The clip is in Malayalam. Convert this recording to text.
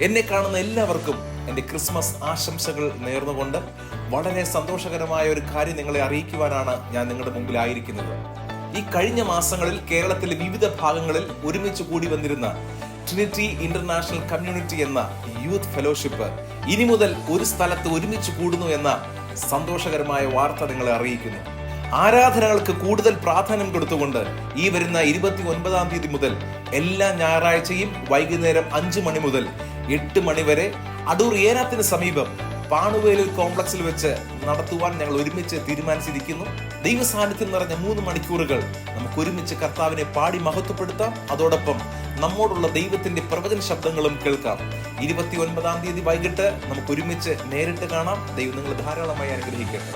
എന്നെ കാണുന്ന എല്ലാവർക്കും എൻ്റെ ക്രിസ്മസ് ആശംസകൾ നേർന്നുകൊണ്ട് വളരെ സന്തോഷകരമായ ഒരു കാര്യം നിങ്ങളെ അറിയിക്കുവാനാണ് ഞാൻ നിങ്ങളുടെ മുമ്പിലായിരിക്കുന്നത്. ഈ കഴിഞ്ഞ മാസങ്ങളിൽ കേരളത്തിലെ വിവിധ ഭാഗങ്ങളിൽ ഒരുമിച്ച് കൂടി വന്നിരുന്ന ട്രിനിറ്റി ഇന്റർനാഷണൽ കമ്മ്യൂണിറ്റി എന്ന യൂത്ത് ഫെലോഷിപ്പ് ഇനി മുതൽ ഒരു സ്ഥലത്ത് ഒരുമിച്ച് കൂടുന്നു എന്ന സന്തോഷകരമായ വാർത്ത നിങ്ങളെ അറിയിക്കുന്നു. ആരാധനകൾക്ക് കൂടുതൽ പ്രാധാന്യം കൊടുത്തുകൊണ്ട് ഈ വരുന്ന 29-ാം തീയതി മുതൽ എല്ലാ ഞായറാഴ്ചയും വൈകുന്നേരം 5 മണി മുതൽ 8 മണി വരെ അടൂർ ഏനാത്തിന് സമീപം പാണുവേലൂർ കോംപ്ലക്സിൽ വെച്ച് നടത്തുവാൻ ഞങ്ങൾ ഒരുമിച്ച് തീരുമാനിച്ചിരിക്കുന്നു. ദൈവസാന്നിധ്യം നിറഞ്ഞ 3 മണിക്കൂറുകൾ നമുക്ക് ഒരുമിച്ച് കർത്താവിനെ പാടി മഹത്വപ്പെടുത്താം. അതോടൊപ്പം നമ്മോടുള്ള ദൈവത്തിന്റെ പ്രവചന ശബ്ദങ്ങളും കേൾക്കാം. 29-ാം തീയതി വൈകിട്ട് നമുക്ക് ഒരുമിച്ച് നേരിട്ട് കാണാം. ദൈവം നിങ്ങൾ ധാരാളമായി അനുഗ്രഹിക്കട്ടെ.